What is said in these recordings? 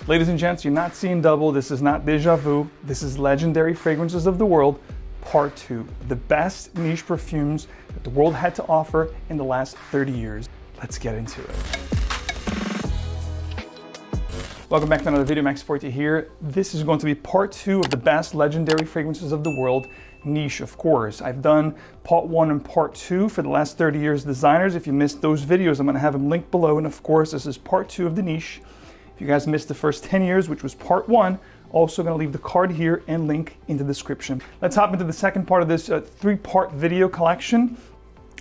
Ladies and gents, you're not seeing double. This is not déjà vu. This is Legendary Fragrances of the World, Part 2. The best niche perfumes that the world had to offer in the last 30 years. Let's get into it. Welcome back to another video. Max Forti here. This is going to be part 2 of the best legendary fragrances of the world, niche, of course. I've done part 1 and part 2 for the last 30 years designers. If you missed those videos, I'm going to have them linked below. And of course, this is part 2 of the niche. If you guys missed the first 10 years, which was part 1, also going to leave the card here and link in the description. Let's hop into the second part of this 3-part video collection.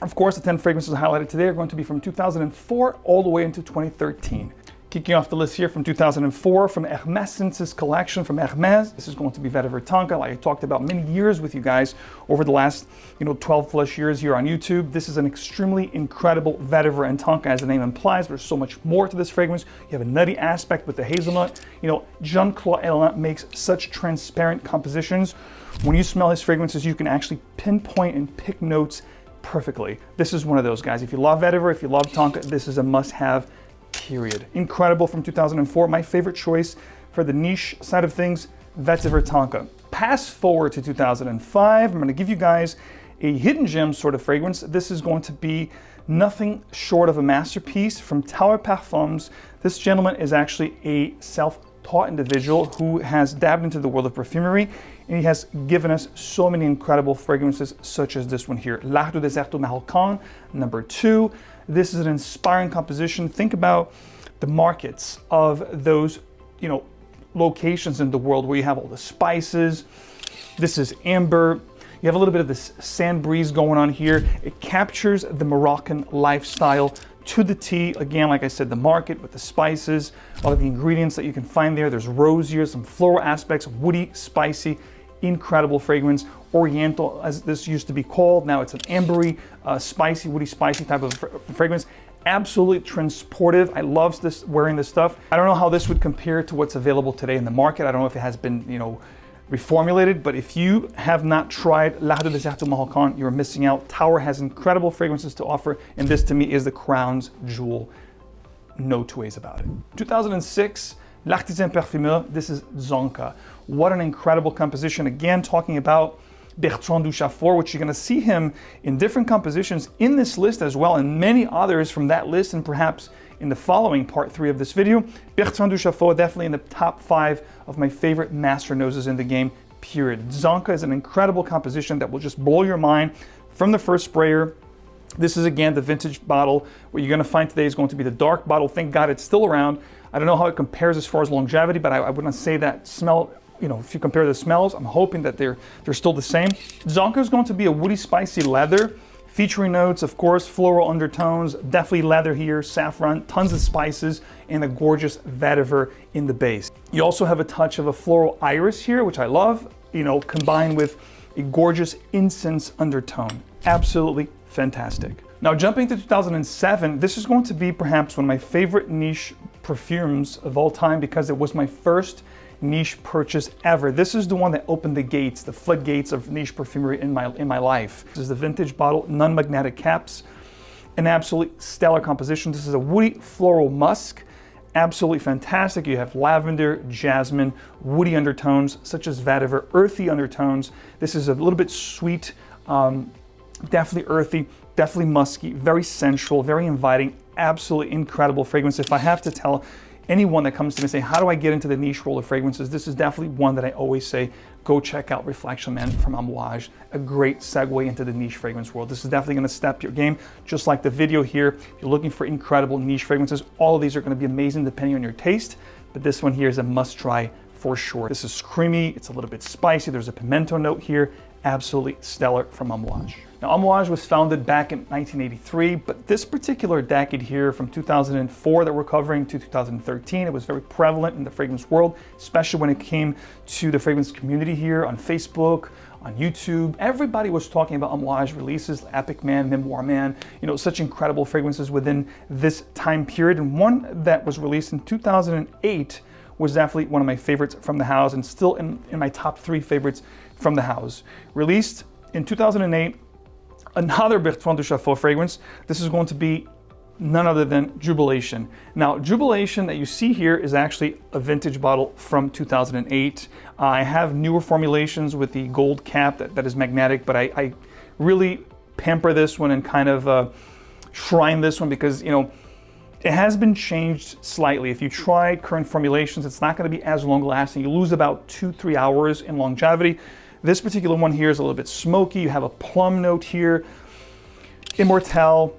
Of course, the 10 fragrances highlighted today are going to be from 2004 all the way into 2013. Kicking off the list here from 2004, from Hermès' collection from Hermès. This is going to be Vétiver Tonka, like I talked about many years with you guys over the last 12 plus years here on YouTube. This is an extremely incredible Vétiver and Tonka, as the name implies. There's so much more to this fragrance. You have a nutty aspect with the hazelnut. 𝗗𝗏𝗏𝗏 makes such transparent compositions. When you smell his fragrances, you can actually pinpoint and pick notes perfectly. This is one of those guys. If you love Vétiver, if you love Tonka, this is a must-have. Period. Incredible from 2004. My favorite choice for the niche side of things, Vétiver Tonka. Pass forward to 2005. I'm going to give you guys a hidden gem sort of fragrance. This is going to be nothing short of a masterpiece from 𝗕𝗏𝗏𝗏𝗏. This gentleman is actually a self-taught individual who has dabbed into the world of perfumery, and he has given us so many incredible fragrances such as this one here, 𝗲𝗏𝗏𝗏𝗏, number 2. This is an inspiring composition. Think about the markets of those, locations in the world where you have all the spices. This is amber. You have a little bit of this sand breeze going on here. It captures the Moroccan lifestyle to the T. Again, like I said, the market with the spices, all of the ingredients that you can find there. There's rosier, some floral aspects, woody, spicy, incredible fragrance. Oriental, as this used to be called. Now it's an ambery, spicy, woody, spicy type of fragrance. Absolutely transportive. I love this, wearing this stuff. I don't know how this would compare to what's available today in the market. I don't know if it has been, reformulated, but if you have not tried 𝗲𝗏𝗏𝗏𝗏, you're missing out. Tower has incredible fragrances to offer, and this to me is the crown's jewel. No two ways about it. 2006, L'Artisan Parfumeur. This is Dzongkha. What an incredible composition. Again, talking about Bertrand Duchâteau, which you're going to see him in different compositions in this list as well, and many others from that list, and perhaps in the following part 3 of this video. Bertrand Duchâteau, definitely in the top 5 of my favorite master noses in the game, period. Dzongkha is an incredible composition that will just blow your mind from the first sprayer. This is, again, the vintage bottle. What you're going to find today is going to be the dark bottle. Thank God it's still around. I don't know how it compares as far as longevity, but I wouldn't say that smell. If you compare the smells, I'm hoping that they're still the same. Dzongkha is going to be a woody, spicy leather, featuring notes, of course, floral undertones, definitely leather here, saffron, tons of spices, and a gorgeous vetiver in the base. You also have a touch of a floral iris here, which I love, combined with a gorgeous incense undertone. Absolutely fantastic. Now, jumping to 2007, this is going to be perhaps one of my favorite niche perfumes of all time because it was my first niche purchase ever. This is the one that opened the gates, the floodgates of niche perfumery in my life. This is the vintage bottle, non-magnetic caps, an absolutely stellar composition. This is a woody floral musk, absolutely fantastic. You have lavender, jasmine, woody undertones such as vetiver, earthy undertones. This is a little bit sweet, definitely earthy, definitely musky, very sensual, very inviting, absolutely incredible fragrance. If I have to tell anyone that comes to me and say, how do I get into the niche world of fragrances? This is definitely one that I always say, go check out Reflection Man from 𝗵𝗏𝗏, a great segue into the niche fragrance world. This is definitely going to step your game, just like the video here. If you're looking for incredible niche fragrances, all of these are going to be amazing depending on your taste, but this one here is a must try for sure. This is creamy, it's a little bit spicy, there's a pimento note here, absolutely stellar from 𝗵𝗏𝗏. Now, 𝗵𝗏𝗏 was founded back in 1983, but this particular decade here from 2004 that we're covering to 2013, it was very prevalent in the fragrance world, especially when it came to the fragrance community here on Facebook, on YouTube. Everybody was talking about 𝗵𝗏𝗏's releases, Epic Man, Memoir Man, such incredible fragrances within this time period. And one that was released in 2008 was definitely one of my favorites from the house and still in my top 3 favorites from the house. Released in 2008, another Bertrand Duchâteau fragrance. This is going to be none other than Jubilation. Now, Jubilation that you see here is actually a vintage bottle from 2008. I have newer formulations with the gold cap that is magnetic, but I really pamper this one and kind of shrine this one because, you know, it has been changed slightly. If you try current formulations, it's not going to be as long lasting. You lose about 2-3 hours in longevity. This particular one here is a little bit smoky. You have a plum note here. 𝗵𝗏𝗏.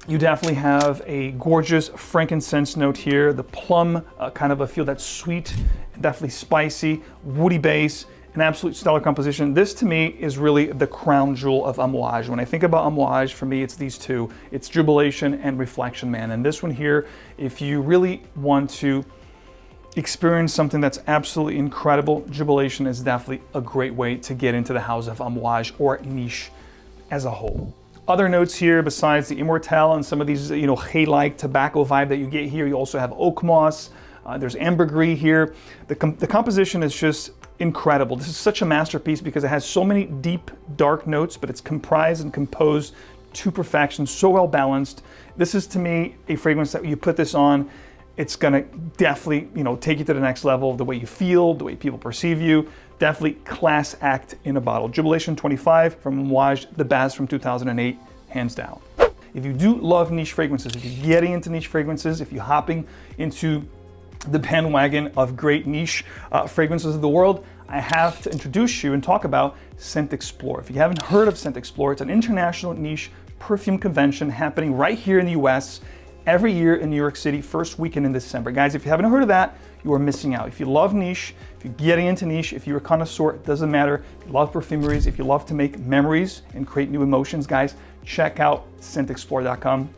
You definitely have a gorgeous frankincense note here. The plum, kind of a feel that's sweet, definitely spicy, woody base, an absolute stellar composition. This to me is really the crown jewel of 𝗵𝗏𝗏. When I think about 𝗵𝗏𝗏, for me it's these two. It's Jubilation and Reflection Man. And this one here, if you really want to experience something that's absolutely incredible, Jubilation is definitely a great way to get into the house of 𝗵𝗏𝗏 or niche as a whole. Other notes here besides the 𝗵𝗏𝗏𝗏 and some of these, you know, 𝗕𝗰𝗐𝗃𝗍 tobacco vibe that you get here, you also have oak moss. There's ambergris here. The composition is just incredible. This is such a masterpiece because it has so many deep, dark notes, but it's comprised and composed to perfection, so well balanced. This is to me a fragrance that you put this on, it's gonna definitely, you know, take you to the next level, the way you feel, the way people perceive you. Definitely class act in a bottle. Jubilation 25 from 𝗵𝗏𝗏𝗏, the best from 2008, hands down. If you do love niche fragrances, if you're getting into niche fragrances, if you're hopping into the bandwagon of great niche fragrances of the world, I have to introduce you and talk about ScentXplore. If you haven't heard of ScentXplore, it's an international niche perfume convention happening right here in the US every year in New York City, first weekend in December. Guys, if you haven't heard of that, you are missing out. If you love niche, if you're getting into niche, if you're a connoisseur, it doesn't matter. If you love perfumeries, if you love to make memories and create new emotions, guys, check out ScentXplore.com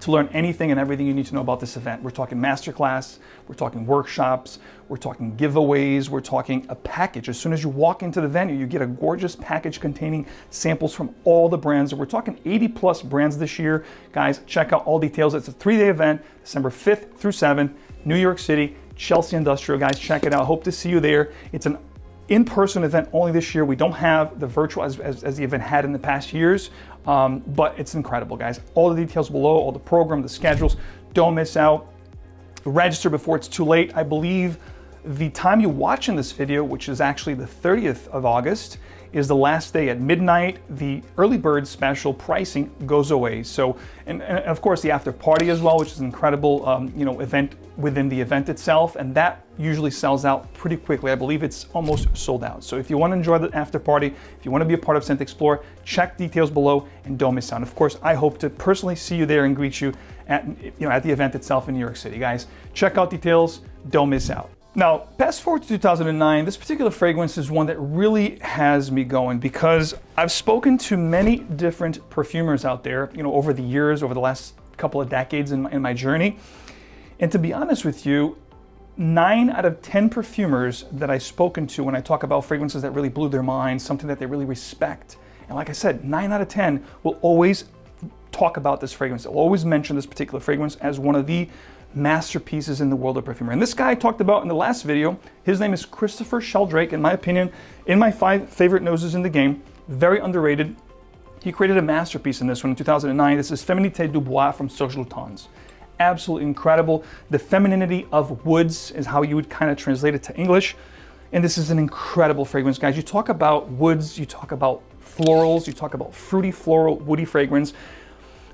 to learn anything and everything you need to know about this event. We're talking masterclass, we're talking workshops, we're talking giveaways, we're talking a package. As soon as you walk into the venue, you get a gorgeous package containing samples from all the brands. And we're talking 80+ brands this year. Guys, check out all details. It's a 3-day event, December 5th through 7th, New York City, Chelsea Industrial. Guys, check it out. Hope to see you there. It's an in-person event only this year. We don't have the virtual as the event had in the past years, but it's incredible, guys. All the details below, all the program, the schedules. Don't miss out. Register before it's too late. I believe the time you're watching this video, which is actually the 30th of August, is the last day at midnight. The early bird special pricing goes away. So, and of course the after party as well, which is an incredible, you know, event within the event itself. And that usually sells out pretty quickly. I believe it's almost sold out. So if you want to enjoy the after party, if you want to be a part of ScentXplore, check details below and don't miss out. Of course, I hope to personally see you there and greet you at, you know, at the event itself in New York City. Guys, check out details, don't miss out. Now, fast forward to 2009, this particular fragrance is one that really has me going because I've spoken to many different perfumers out there, you know, over the years, over the last couple of decades in my journey. And to be honest with you, 9 out of 10 perfumers that I've spoken to when I talk about fragrances that really blew their minds, something that they really respect. And like I said, 9 out of 10 will always talk about this fragrance. They'll always mention this particular fragrance as one of the masterpieces in the world of perfumery. And this guy I talked about in the last video, his name is 𝗵𝗏𝗏𝗏, in my opinion, in my 5 favorite noses in the game, very underrated. He created a masterpiece in this one in 2009. This is Féminité du Bois from Social Tons. Absolutely incredible. The femininity of woods is how you would kind of translate it to English. And this is an incredible fragrance, guys. You talk about woods, you talk about florals, you talk about fruity, floral, woody fragrance.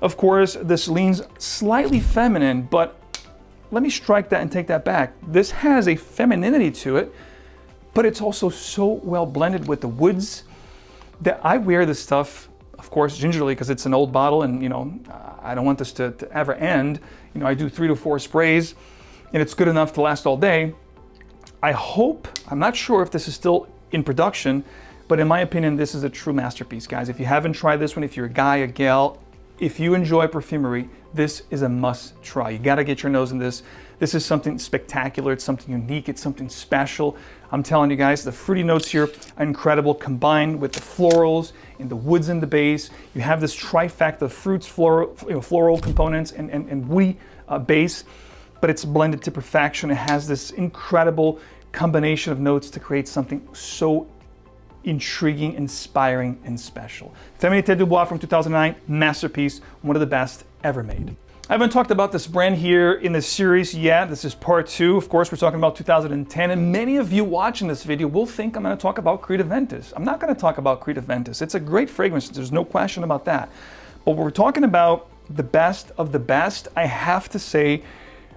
Of course, this leans slightly feminine, but let me strike that and take that back. This has a femininity to it, but it's also so well blended with the woods that I wear this stuff, of course, gingerly because it's an old bottle and, you know, I don't want this to ever end. You know, I do 3 to 4 sprays and it's good enough to last all day. I hope, I'm not sure if this is still in production, but in my opinion, this is a true masterpiece, guys. If you haven't tried this one, if you're a guy, a gal, if you enjoy perfumery, this is a must try. You gotta get your nose in this. This is something spectacular, it's something unique, it's something special. I'm telling you guys, the fruity notes here are incredible, combined with the florals and the woods in the base. You have this trifecta of fruits, floral components, and woody base, but it's blended to perfection. It has this incredible combination of notes to create something so intriguing, inspiring, and special. Féminité du Bois from 2009, masterpiece, one of the best ever made. I haven't talked about this brand here in this series yet. This is part 2. Of course, we're talking about 2010, and many of you watching this video will think I'm going to talk about 𝗕𝗏𝗏𝗏𝗏. I'm not going to talk about 𝗕𝗏𝗏𝗏𝗏. It's a great fragrance. There's no question about that. But we're talking about the best of the best. I have to say,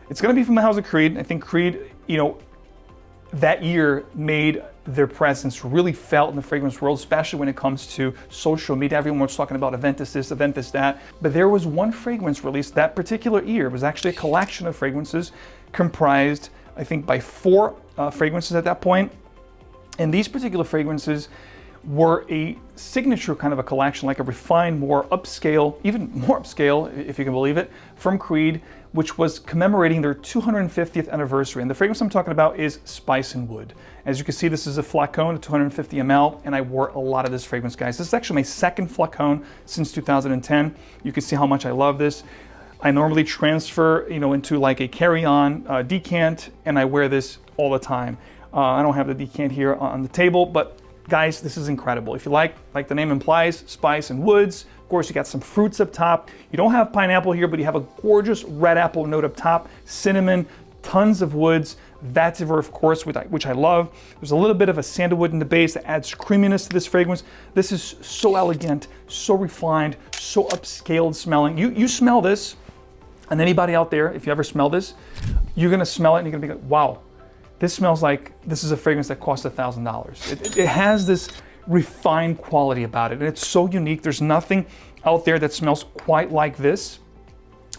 it's going to be from the house of Creed. I think Creed, that year made their presence really felt in the fragrance world, especially when it comes to social media. Everyone was talking about Aventus this, Aventus that. But there was one fragrance released that particular year. It was actually a collection of fragrances comprised, I think, by 4 fragrances at that point. And these particular fragrances were a signature kind of a collection, like a refined, more upscale, even more upscale, if you can believe it, from Creed, which was commemorating their 250th anniversary. And the fragrance I'm talking about is Spice and Wood. As you can see, this is a flacon, a 250 ml, and I wore a lot of this fragrance, guys. This is actually my second flacon since 2010. You can see how much I love this. I normally transfer, into like a carry-on decant, and I wear this all the time. I don't have the decant here on the table, but guys, this is incredible. If you like the name implies, spice and woods. Of course, you got some fruits up top. You don't have pineapple here, but you have a gorgeous red apple note up top, cinnamon, tons of woods, Vétiver, of course, which I love. There's a little bit of a sandalwood in the base that adds creaminess to this fragrance. This is so elegant, so refined, so upscaled smelling. You smell this, and anybody out there, if you ever smell this, you're gonna smell it and you're gonna be like, wow. This smells like this is a fragrance that costs $1,000. It has this refined quality about it, and it's so unique. There's nothing out there that smells quite like this.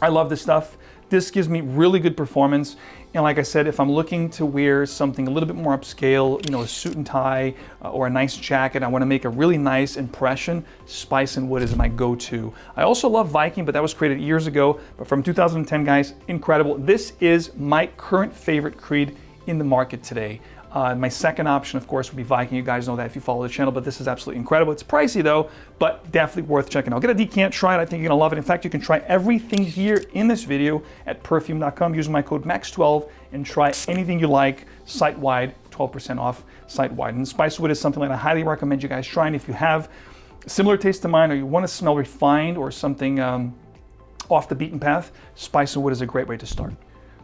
I love this stuff. This gives me really good performance. And like I said, if I'm looking to wear something a little bit more upscale, a suit and tie or a nice jacket, I want to make a really nice impression, Spice and Wood is my go-to. I also love Viking, but that was created years ago. But from 2010, guys, incredible. This is my current favorite Creed in the market today. My second option, of course, would be Viking. You guys know that if you follow the channel, but this is absolutely incredible. It's pricey though, but definitely worth checking out. Get a decant, try it. I think you're gonna love it. In fact, you can try everything here in this video at perfume.com. Use my code MAX12 and try anything you like site-wide, 12% off site-wide. And Spice Wood is something that I highly recommend you guys try. And if you have a similar taste to mine, or you want to smell refined or something off the beaten path, Spice and Wood is a great way to start.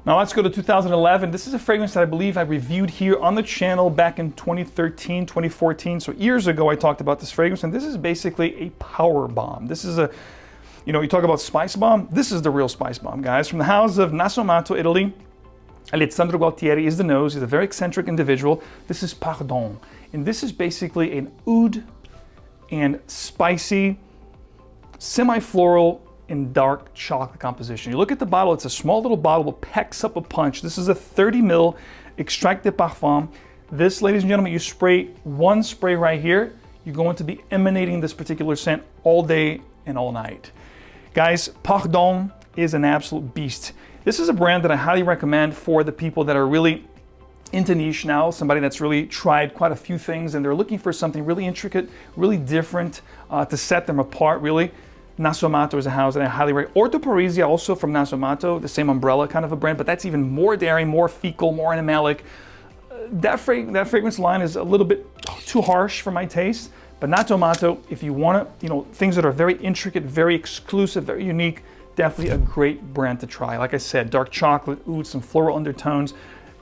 Now let's go to 2011. This is a fragrance that I believe I reviewed here on the channel back in 2013, 2014. So years ago I talked about this fragrance, and this is basically a power bomb. This is a, you talk about spice bomb, this is the real spice bomb, guys. From the house of Nasomatto, Italy. Alessandro Gualtieri is the nose. He's a very eccentric individual. This is Pardon. And this is basically an oud and spicy, semi-floral, in dark chocolate composition. You look at the bottle, it's a small little bottle, but packs up a punch. This is a 30 ml extrait de parfum. This, ladies and gentlemen, you spray one spray right here, you're going to be emanating this particular scent all day and all night. Guys, Pardon is an absolute beast. This is a brand that I highly recommend for the people that are really into niche now, somebody that's really tried quite a few things and they're looking for something really intricate, really different to set them apart, really. Nasomatto is a house that I highly recommend. 𝗿𝗏𝗄𝗏𝗏 also from Nasomatto, the same umbrella kind of a brand, but that's even more dairy, more fecal, more animalic. That fragrance line is a little bit too harsh for my taste, but Nasomatto, if you want to, things that are very intricate, very exclusive, very unique, definitely a great brand to try. Like I said, dark chocolate, oud, some floral undertones,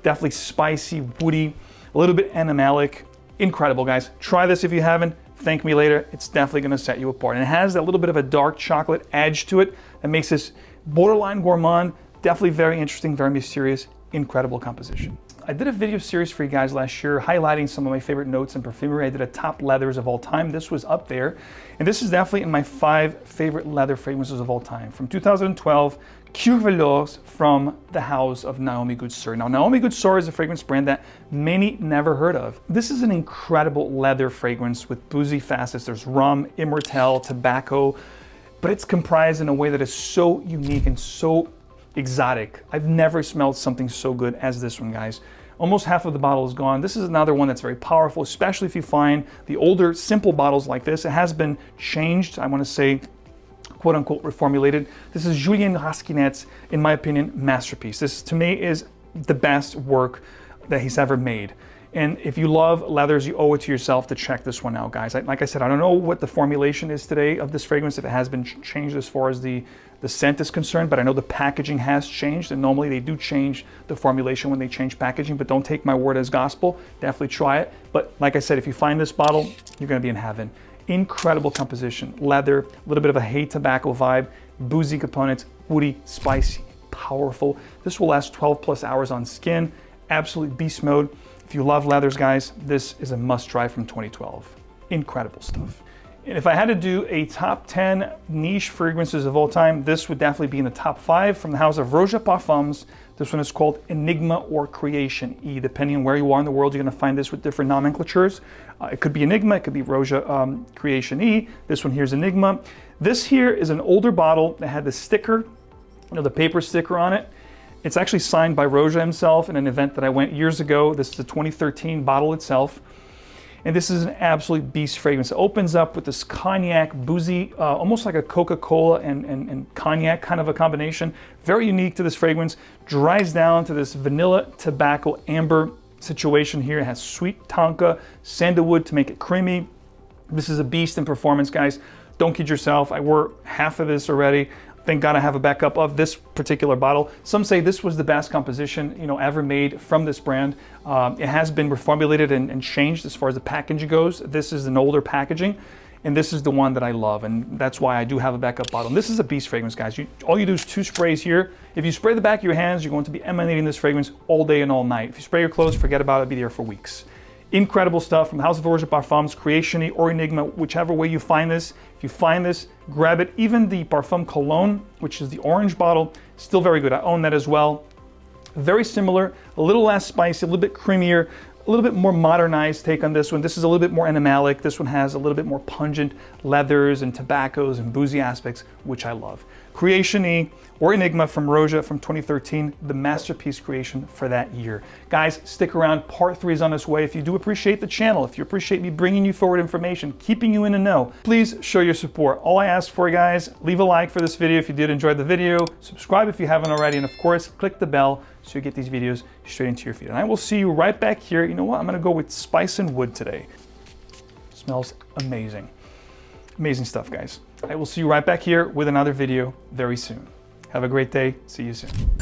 definitely spicy, woody, a little bit animalic. Incredible, guys. Try this if you haven't. Thank me later. It's definitely going to set you apart. And it has that little bit of a dark chocolate edge to it that makes this borderline gourmand. Definitely very interesting, very mysterious, incredible composition. I did a video series for you guys last year highlighting some of my favorite notes in perfumery. I did a top leathers of all time. This was up there. And this is definitely in my 5 favorite leather fragrances of all time. From 2012, Cuir Velours from the house of Naomi Good Sur. Now, Naomi Good Sur is a fragrance brand that many never heard of. This is an incredible leather fragrance with boozy facets. There's rum, immortelle, tobacco, but it's comprised in a way that is so unique and so exotic. I've never smelled something so good as this one, guys. Almost half of the bottle is gone. This is another one that's very powerful, especially if you find the older, simple bottles like this. It has been changed, I want to say, quote unquote, reformulated. This is Julien Raskinet's, in my opinion, masterpiece. This, to me, is the best work that he's ever made. And if you love leathers, you owe it to yourself to check this one out, guys. Like I said, I don't know what the formulation is today of this fragrance, if it has been changed as far as the the scent is concerned, but I know the packaging has changed, and normally they do change the formulation when they change packaging, but don't take my word as gospel. Definitely try it. But like I said, if you find this bottle, you're gonna be in heaven. Incredible composition, leather, a little bit of a 𝗕𝗵𝗃𝗲𝗏 vibe, boozy components, woody, spicy, powerful. This will last 12 plus hours on skin, absolute beast mode. If you love leathers, guys, this is a must try from 2012. Incredible stuff. And if I had to do a top 10 niche fragrances of all time, this would definitely be in the top 5 from the house of 𝗏𝗏. This one is called Enigma or Creation E. Depending on where you are in the world, you're gonna find this with different nomenclatures. It could be Enigma, it could be Creation E. This one here is Enigma. This here is an older bottle that had the sticker, the paper sticker on it. It's actually signed by Roja himself in an event that I went years ago. This is a 2013 bottle itself. And this is an absolute beast fragrance. It opens up with this cognac, boozy, almost like a Coca-Cola and cognac kind of a combination. Very unique to this fragrance. Dries down to this vanilla, tobacco, amber situation here. It has sweet tonka, sandalwood to make it creamy. This is a beast in performance, guys. Don't kid yourself. I wore half of this already. Thank God I have a backup of this particular bottle. Some say this was the best composition, ever made from this brand. It has been reformulated and changed as far as the packaging goes. This is an older packaging, and this is the one that I love, and that's why I do have a backup bottle. And this is a beast fragrance, guys. All you do is 2 sprays here. If you spray the back of your hands, you're going to be emanating this fragrance all day and all night. If you spray your clothes, forget about it, be there for weeks. Incredible stuff from the house of 𝗏𝗏, Creation E or Enigma, whichever way you find this. If you find this, grab it. Even the Parfum Cologne, which is the orange bottle, still very good. I own that as well. Very similar, a little less spicy, a little bit creamier, a little bit more modernized take on this one. This is a little bit more animalic. This one has a little bit more pungent leathers and tobaccos and boozy aspects, which I love. Creation E or Enigma from Roja from 2013, the masterpiece creation for that year. Guys, stick around. Part 3 is on its way. If you do appreciate the channel, if you appreciate me bringing you forward information, keeping you in the know, please show your support. All I ask for, guys, leave a like for this video if you did enjoy the video, subscribe if you haven't already, and of course, click the bell so you get these videos straight into your feed. And I will see you right back here. You know what? I'm gonna go with spice and wood today. Smells amazing. Amazing stuff, guys. I will see you right back here with another video very soon. Have a great day. See you soon.